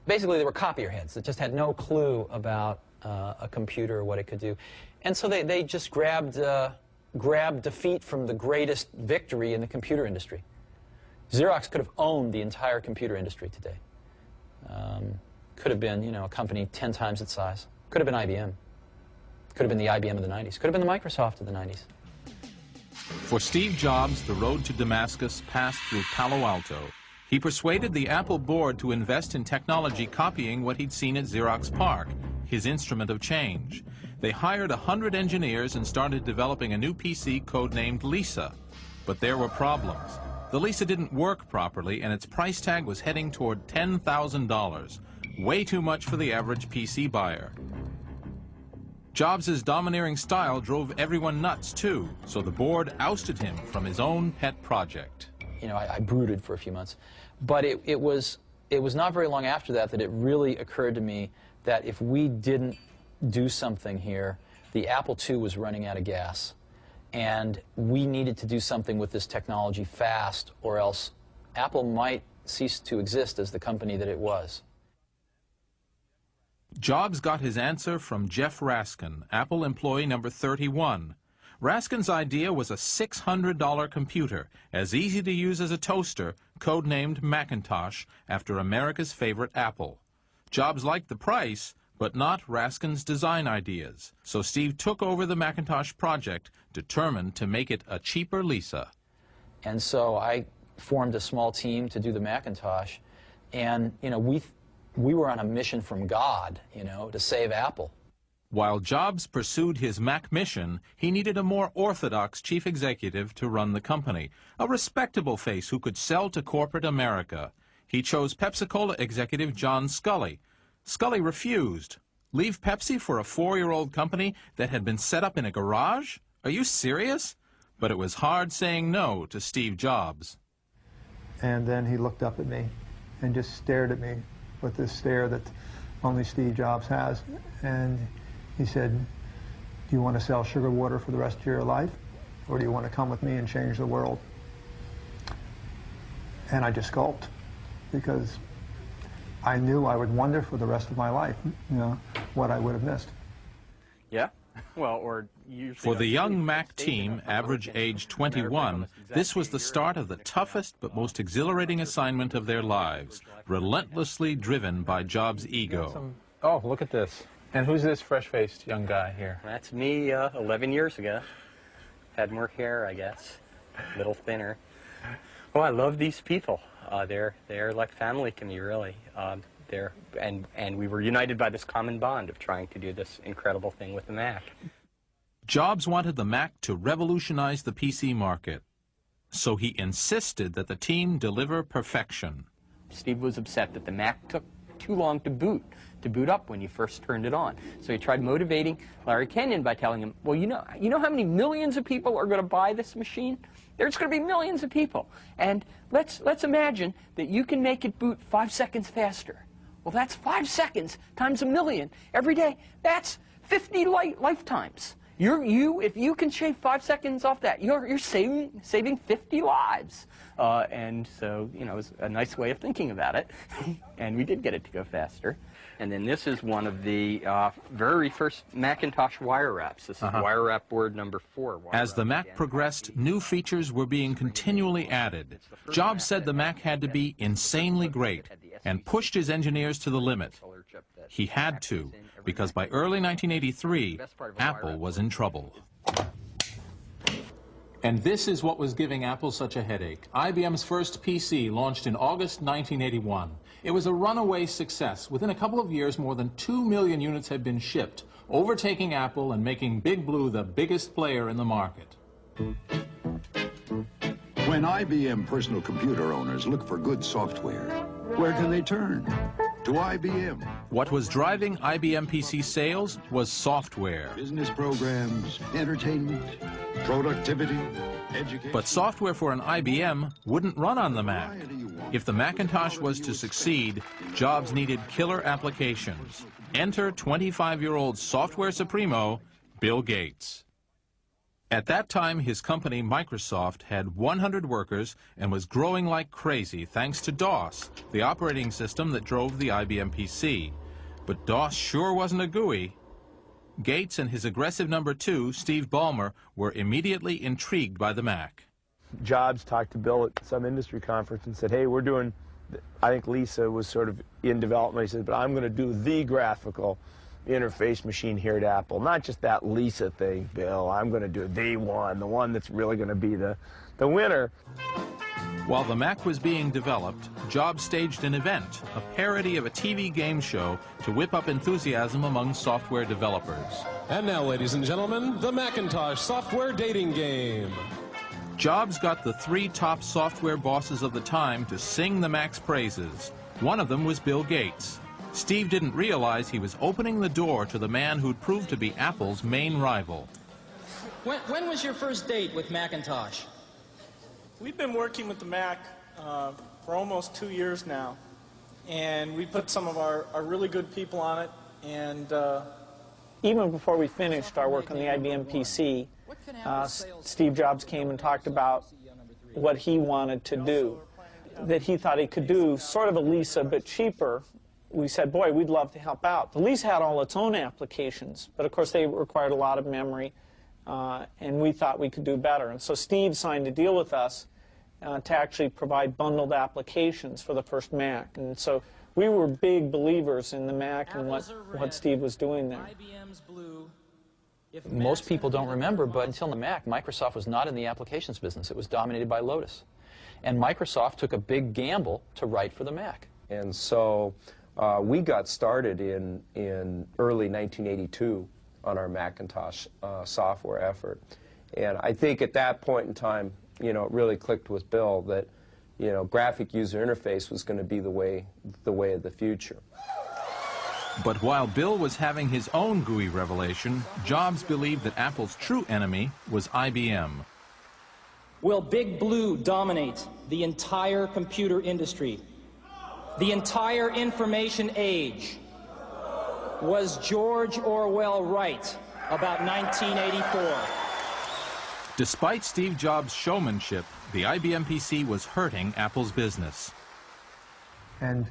Basically, they were copier heads that just had no clue about a computer or what it could do. And so they just grabbed defeat from the greatest victory in the computer industry. Xerox could have owned the entire computer industry today. Could have been, you know, a company 10 times its size. Could have been IBM. Could have been the IBM of the 90s. Could have been the Microsoft of the 90s. For Steve Jobs, the road to Damascus passed through Palo Alto. He persuaded the Apple board to invest in technology copying what he'd seen at Xerox PARC, his instrument of change. They hired 100 engineers and started developing a new PC codenamed Lisa. But there were problems. The Lisa didn't work properly, and its price tag was heading toward $10,000, way too much for the average PC buyer. Jobs' domineering style drove everyone nuts, too, so the board ousted him from his own pet project. You know, I brooded for a few months. But it was not very long after that it really occurred to me that if we didn't do something here, the Apple II was running out of gas. And we needed to do something with this technology fast, or else Apple might cease to exist as the company that it was. Jobs got his answer from Jeff Raskin, Apple employee number 31. Raskin's idea was a $600 computer, as easy to use as a toaster, codenamed Macintosh, after America's favorite Apple. Jobs liked the price, but not Raskin's design ideas. So Steve took over the Macintosh project, determined to make it a cheaper Lisa. And so I formed a small team to do the Macintosh, and, you know, we were on a mission from God, you know, to save Apple. While Jobs pursued his Mac mission, he needed a more orthodox chief executive to run the company, a respectable face who could sell to corporate America. He chose Pepsi-Cola executive John Sculley. Sculley refused. Leave Pepsi for a 4-year-old company that had been set up in a garage? Are you serious? But it was hard saying no to Steve Jobs. And then he looked up at me and just stared at me with this stare that only Steve Jobs has. And he said, "Do you want to sell sugar water for the rest of your life? Or do you want to come with me and change the world?" And I just gulped, because I knew I would wonder for the rest of my life, you know, what I would have missed. Yeah, well, or usually... For the young Mac team, average age 21, this was the start of the toughest but most exhilarating assignment of their lives, relentlessly driven by Jobs' ego. Oh, look at this. And who's this fresh-faced young guy here? That's me 11 years ago. Had more hair, I guess. A little thinner. Oh, I love these people. They're like family to me, really. And we were united by this common bond of trying to do this incredible thing with the Mac. Jobs wanted the Mac to revolutionize the PC market, so he insisted that the team deliver perfection. Steve was upset that the Mac took too long to boot up when you first turned it on. So he tried motivating Larry Kenyon by telling him, well, you know how many millions of people are going to buy this machine? There's going to be millions of people. And let's imagine that you can make it boot 5 seconds faster. Well, that's 5 seconds times a million every day. That's 50 lifetimes. If you can shave 5 seconds off that, you're saving 50 lives. And so, you know, it was a nice way of thinking about it. And we did get it to go faster. And then this is one of the very first Macintosh wire wraps. This is wire wrap board number 4. As the Mac progressed, new features were being continually added. Jobs said the Mac had to be insanely great and pushed his engineers to the limit. He had to, because by early 1983, Apple was in trouble. And this is what was giving Apple such a headache. IBM's first PC launched in August 1981. It was a runaway success. Within a couple of years, more than 2 million units had been shipped, overtaking Apple and making Big Blue the biggest player in the market. When IBM personal computer owners look for good software, where can they turn? To IBM. What was driving IBM PC sales was software. Business programs, entertainment, productivity, education. But software for an IBM wouldn't run on the Mac. If the Macintosh was to succeed, Jobs needed killer applications. Enter 25-year-old software supremo, Bill Gates. At that time, his company, Microsoft, had 100 workers and was growing like crazy thanks to DOS, the operating system that drove the IBM PC. But DOS sure wasn't a GUI. Gates and his aggressive number two, Steve Ballmer, were immediately intrigued by the Mac. Jobs talked to Bill at some industry conference and said, hey, we're doing, I think Lisa was sort of in development. He said, but I'm going to do the graphical interface machine here at Apple. Not just that Lisa thing, Bill. I'm going to do the one that's really going to be the winner. While the Mac was being developed, Jobs staged an event, a parody of a TV game show, to whip up enthusiasm among software developers. And now, ladies and gentlemen, the Macintosh software dating game. Jobs got the three top software bosses of the time to sing the Mac's praises. One of them was Bill Gates. Steve didn't realize he was opening the door to the man who'd proved to be Apple's main rival. When was your first date with Macintosh? We've been working with the Mac for almost 2 years now, and we put some of our really good people on it, and even before we finished our work on the IBM PC, Steve Jobs came and talked about what he wanted to do, that he thought he could do sort of a Lisa but cheaper. We said, boy, we'd love to help out. The Lisa had all its own applications, but of course they required a lot of memory, and we thought we could do better. And so Steve signed a deal with us to actually provide bundled applications for the first Mac. And so we were big believers in the Mac and what Steve was doing there. Most people don't remember, but until the Mac, Microsoft was not in the applications business. It was dominated by Lotus. And Microsoft took a big gamble to write for the Mac. And so we got started in early 1982 on our Macintosh software effort. And I think at that point in time, it really clicked with Bill that, graphic user interface was going to be the way of the future. But while Bill was having his own GUI revelation, Jobs believed that Apple's true enemy was IBM. Will Big Blue dominate the entire computer industry? The entire information age? Was George Orwell right about 1984? Despite Steve Jobs' showmanship, the IBM PC was hurting Apple's business. And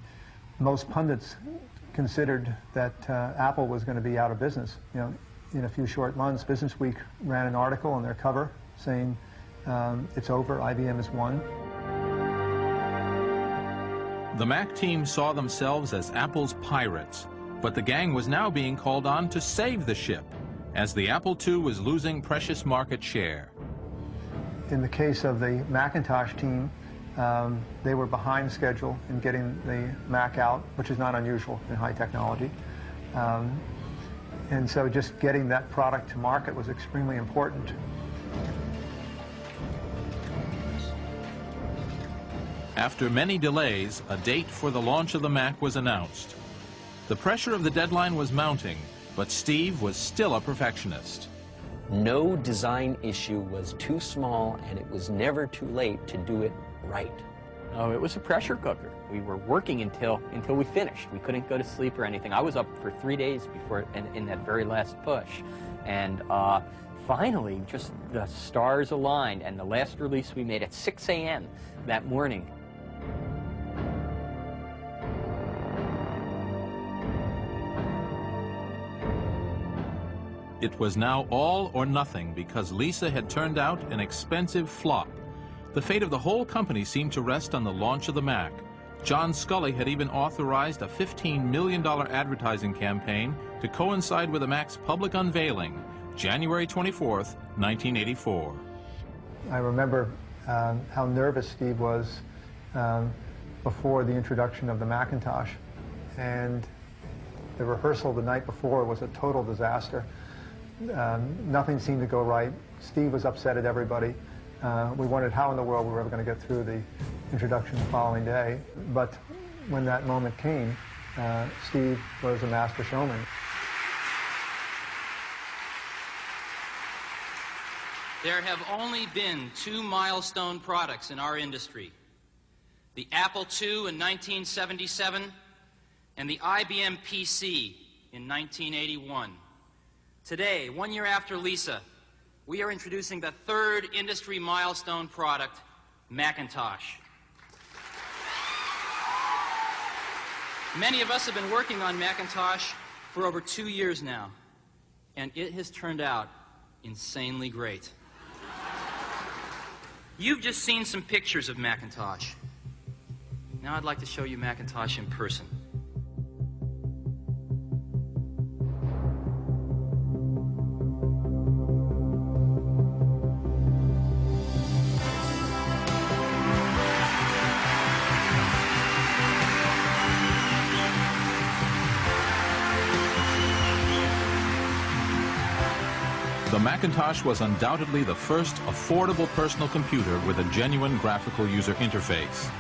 most pundits considered that Apple was going to be out of business. In a few short months, Business Week ran an article on their cover saying, it's over, IBM has won. The Mac team saw themselves as Apple's pirates, but the gang was now being called on to save the ship, as the Apple II was losing precious market share. In the case of the Macintosh team, they were behind schedule in getting the Mac out, which is not unusual in high technology. And so just getting that product to market was extremely important. After many delays, a date for the launch of the Mac was announced. The pressure of the deadline was mounting, but Steve was still a perfectionist. No design issue was too small, and it was never too late to do it right. Oh, it was a pressure cooker. We were working until we finished. We couldn't go to sleep or anything. I was up for 3 days before in that very last push. And finally, just the stars aligned, and the last release we made at 6 a.m. that morning. It was now all or nothing because Lisa had turned out an expensive flop. The fate of the whole company seemed to rest on the launch of the Mac. John Sculley had even authorized a $15 million advertising campaign to coincide with the Mac's public unveiling, January 24th, 1984. I remember how nervous Steve was before the introduction of the Macintosh. And the rehearsal the night before was a total disaster. Nothing seemed to go right. Steve was upset at everybody. We wondered how in the world we were ever going to get through the introduction the following day. But when that moment came, Steve was a master showman. There have only been 2 milestone products in our industry: the Apple II in 1977 and the IBM PC in 1981. Today, 1 year after Lisa, we are introducing the third industry milestone product, Macintosh. Many of us have been working on Macintosh for over 2 years now, and it has turned out insanely great. You've just seen some pictures of Macintosh. Now I'd like to show you Macintosh in person. The Macintosh was undoubtedly the first affordable personal computer with a genuine graphical user interface.